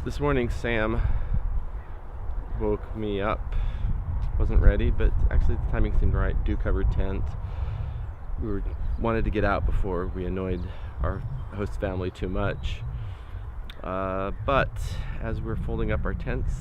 This morning Sam woke me up. Wasn't ready, but actually the timing seemed right. Dew covered tent. We wanted to get out before we annoyed our host family too much. But as we're folding up our tents,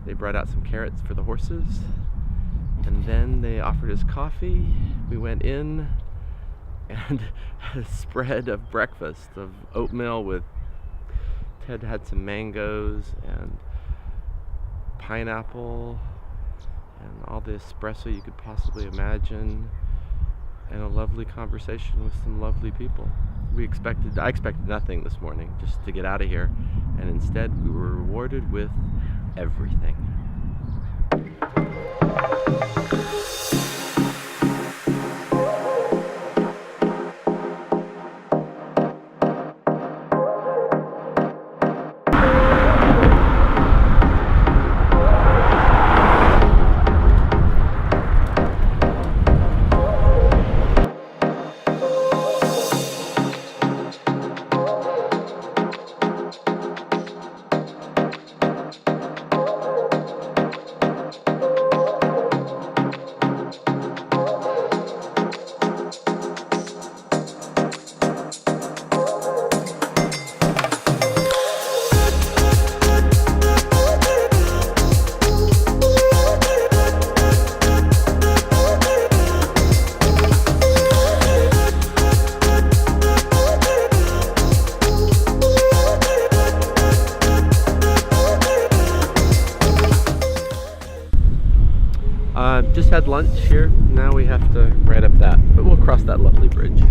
they brought out some carrots for the horses, and then they offered us coffee. We went in and had a spread of breakfast of oatmeal with Ted had some mangoes and pineapple and all the espresso you could possibly imagine, and a lovely conversation with some lovely people. I expected nothing this morning, just to get out of here, and instead we were rewarded with everything. Just had lunch here. Now we have to ride up that, but we'll cross that lovely bridge.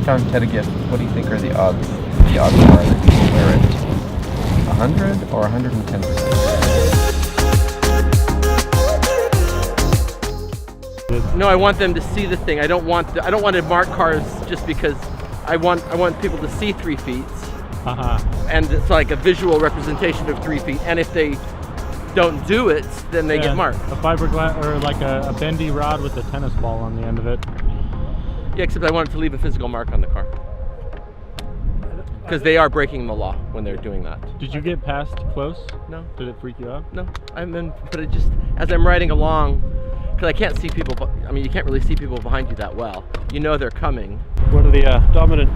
Found Ted a gift. What do you think are the odds? The odds are that you will wear it 100 or 110%. No, I want them to see the thing. I don't want to mark cars just because I want people to see 3 feet. And it's like a visual representation of 3 feet. And if they don't do it, then they get marked. A fiberglass or like a bendy rod with a tennis ball on the end of it. Yeah, except I wanted to leave a physical mark on the car. Because they are breaking the law when they're doing that. Did you get past close? No. Did it freak you out? No. But it just, as I'm riding along, because I can't see people, I mean, you can't really see people behind you that well. You know they're coming. One of the dominant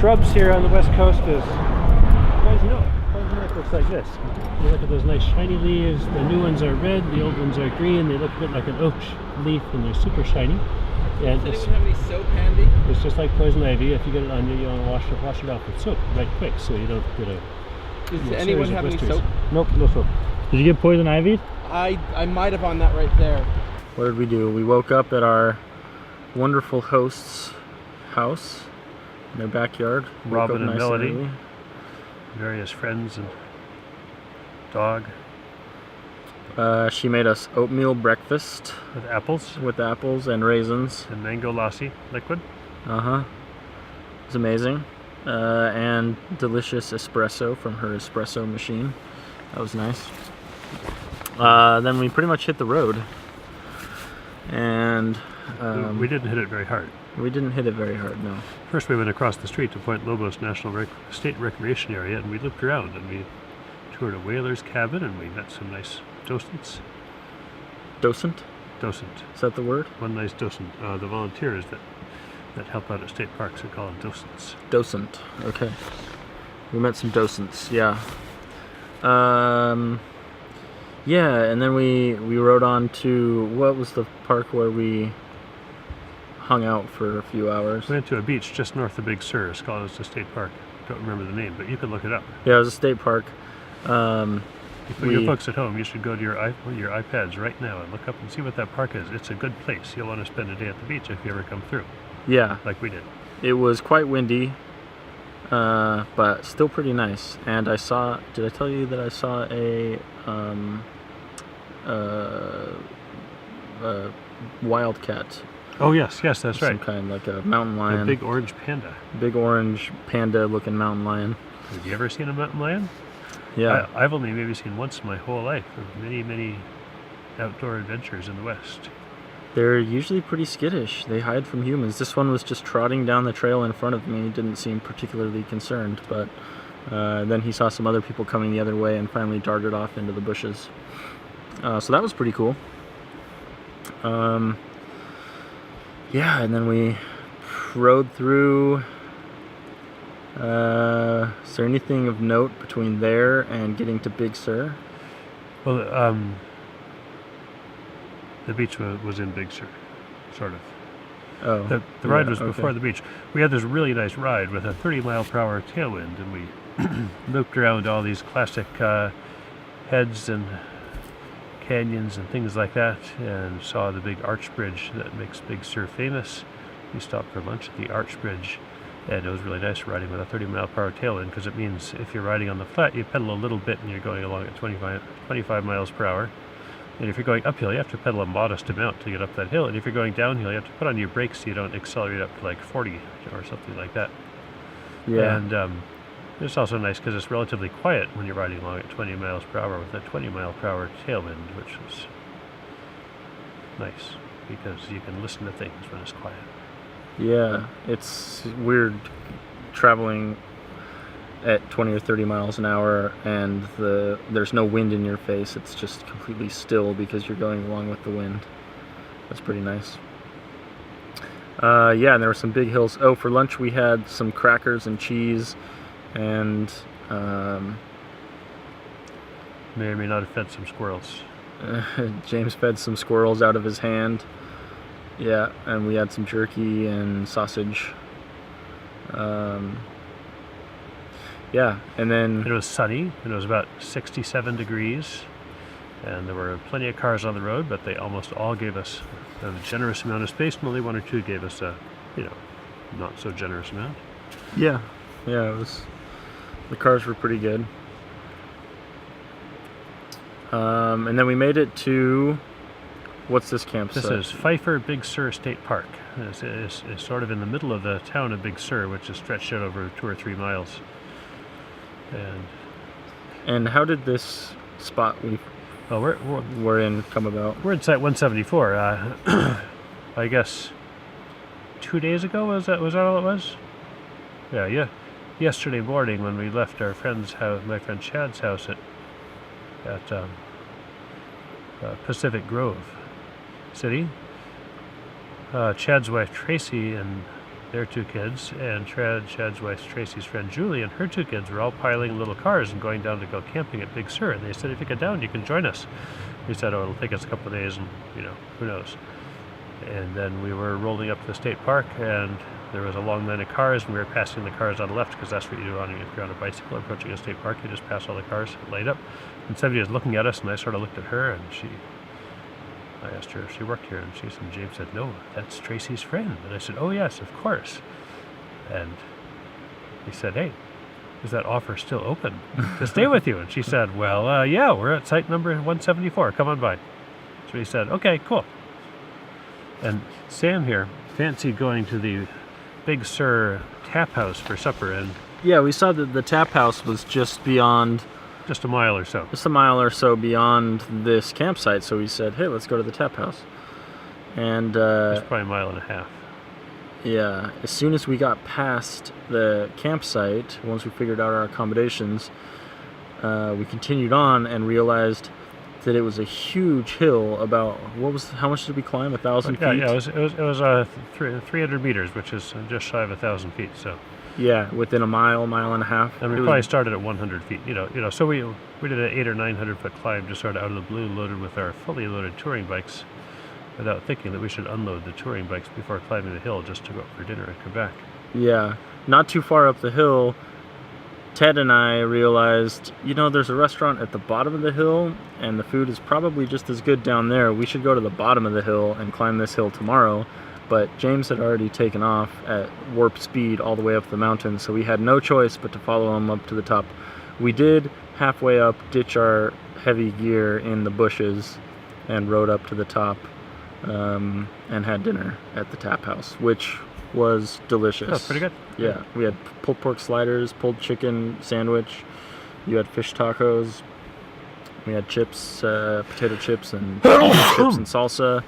shrubs here on the west coast is poison oak looks like this. You look at those nice shiny leaves. The new ones are red, the old ones are green. They look a bit like an oak leaf and they're super shiny. And Does anyone have any soap handy? It's just like poison ivy. If you get it on you, you want to wash it off with soap right quick so you don't get a Does anyone have any soap? Nope, no soap. Did you get poison ivy? I might have on that right there. What did we do? We woke up at our wonderful host's house in their backyard. Robin and Melody, various friends and dog. She made us oatmeal breakfast With apples. With apples and raisins. And mango lassi liquid. It was amazing. And delicious espresso from her espresso machine. That was nice. Then we pretty much hit the road. And we didn't hit it very hard. We didn't hit it very hard, no. First we went across the street to Point Lobos National State Recreation Area, and we looked around and we toured a whaler's cabin and we met some nice docents. Docent? Docent. Is that the word? One nice docent. The volunteers that help out at state parks are called docents. Docent, okay. We met some docents, yeah. Yeah, and then we rode on to, what was the park where we hung out for a few hours. We went to a beach just north of Big Sur. It's called the state park. Don't remember the name, but you can look it up. Yeah, it was a state park. For your folks at home, you should go to your iPads right now and look up and see what that park is. It's a good place. You'll want to spend a day at the beach if you ever come through. Yeah. Like we did. It was quite windy, but still pretty nice. And I saw, did I tell you that I saw a wildcat? Oh, yes, that's Some right. kind, like a mountain lion. A big orange panda. Big orange panda looking mountain lion. Have you ever seen a mountain lion? Yeah. I've only maybe seen once in my whole life of many, many outdoor adventures in the West. They're usually pretty skittish. They hide from humans. This one was just trotting down the trail in front of me. Didn't seem particularly concerned, but then he saw some other people coming the other way and finally darted off into the bushes. So that was pretty cool. Yeah, and then we rode through. Is there anything of note between there and getting to Big Sur? Well, the beach was in Big Sur, sort of. Oh, The ride was okay. before the beach. We had this really nice ride with a 30-mile-per-hour tailwind, and we looped around all these classic heads and canyons and things like that, and saw the big arch bridge that makes Big Sur famous. We stopped for lunch at the arch bridge, and it was really nice riding with a 30-mile-per-hour tailwind, because it means if you're riding on the flat, you pedal a little bit and you're going along at 25 miles per hour. And if you're going uphill, you have to pedal a modest amount to get up that hill. And if you're going downhill, you have to put on your brakes so you don't accelerate up to like 40 or something like that. Yeah. And it's also nice because it's relatively quiet when you're riding along at 20 miles per hour with a 20-mile-per-hour tailwind, which is nice because you can listen to things when it's quiet. Yeah, it's weird traveling at 20 or 30 miles an hour and there's no wind in your face. It's just completely still because you're going along with the wind. That's pretty nice. Yeah, and there were some big hills. Oh, for lunch we had some crackers and cheese, and May or may not have fed some squirrels. James fed some squirrels out of his hand. Yeah, and we had some jerky and sausage. Yeah, and then It was sunny, and it was about 67 degrees, and there were plenty of cars on the road, but they almost all gave us a generous amount of space, and only one or two gave us a, not so generous amount. yeah, it was. The cars were pretty good. And then we made it to, what's this campsite? This is Pfeiffer Big Sur State Park. It's sort of in the middle of the town of Big Sur, which is stretched out over 2 or 3 miles. And how did this spot we're in come about? We're in Site 174. I guess 2 days ago, was that all it was? Yeah. Yesterday morning when we left our friend's house, my friend Chad's house at Pacific Grove City. Chad's wife Tracy and their 2 kids, and Chad's wife Tracy's friend Julie and her 2 kids were all piling little cars and going down to go camping at Big Sur. And they said, if you get down, you can join us. We said, oh, it'll take us a couple of days, and who knows. And then we were rolling up to the state park, and there was a long line of cars, and we were passing the cars on the left, because that's what you do if you're on a bicycle approaching a state park. You just pass all the cars light up. And somebody was looking at us, and I sort of looked at her, and I asked her if she worked here, and James said, no, that's Tracy's friend. And I said, oh yes, of course. And he said, hey, is that offer still open to stay with you? And she said, well, yeah, we're at site number 174. Come on by. So he said, okay, cool. And Sam here fancied going to the Big Sur Tap House for supper, and Yeah, we saw that the tap house was just beyond, just a mile or so. just a mile or so beyond this campsite. So we said, hey, let's go to the tap house. And It's probably a mile and a half. yeah, as soon as we got past the campsite, once we figured out our accommodations, we continued on and realized that it was a huge hill. About how much did we climb? 1,000 feet? Yeah, it was 300 meters, which is just shy of 1,000 feet. So, Yeah, within a mile and a half. and we It was- probably started at 100 feet. So we did an 800 or 900 foot climb, just sort of out of the blue, loaded with our fully loaded touring bikes, without thinking that we should unload the touring bikes before climbing the hill just to go up for dinner and come back. Yeah, not too far up the hill, Ted and I realized, there's a restaurant at the bottom of the hill, and the food is probably just as good down there. We should go to the bottom of the hill and climb this hill tomorrow. But James had already taken off at warp speed all the way up the mountain, so we had no choice but to follow him up to the top. We did halfway up ditch our heavy gear in the bushes and rode up to the top and had dinner at the tap house, which was delicious. That was pretty good. Yeah, we had pulled pork sliders, pulled chicken sandwich. You had fish tacos. We had chips, potato chips and chips and salsa,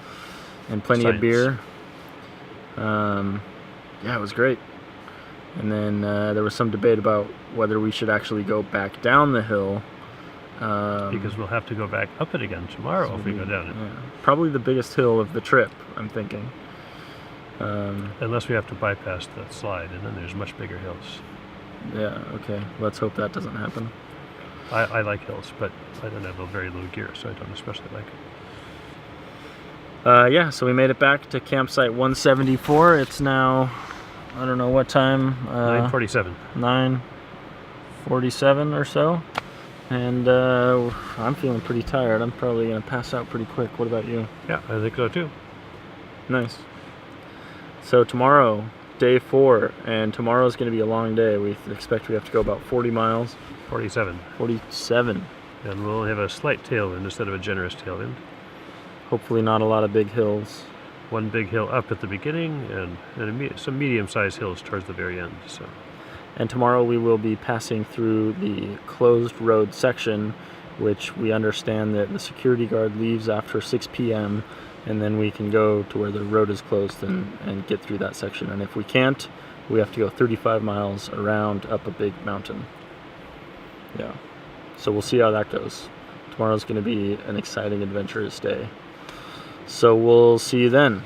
and plenty of beer. Yeah, it was great. And then there was some debate about whether we should actually go back down the hill. Because we'll have to go back up it again tomorrow if we go down it. Yeah, probably the biggest hill of the trip, I'm thinking. Unless we have to bypass that slide, and then there's much bigger hills. Yeah, okay. Let's hope that doesn't happen. I like hills, but I don't have a very low gear, so I don't especially like it. Yeah, so we made it back to campsite 174. It's now, I don't know what time. 9:47. 9:47 or so. And I'm feeling pretty tired. I'm probably going to pass out pretty quick. What about you? Yeah, I think so too. Nice. So tomorrow, day 4, and tomorrow's going to be a long day. We expect we have to go about 40 miles. 47. 47. And we'll have a slight tailwind instead of a generous tailwind. Hopefully not a lot of big hills. One big hill up at the beginning, and some medium-sized hills towards the very end. So. And tomorrow we will be passing through the closed road section, which we understand that the security guard leaves after 6 p.m., and then we can go to where the road is closed and get through that section. And if we can't, we have to go 35 miles around up a big mountain. Yeah. So we'll see how that goes. Tomorrow's going to be an exciting, adventurous day. So we'll see you then.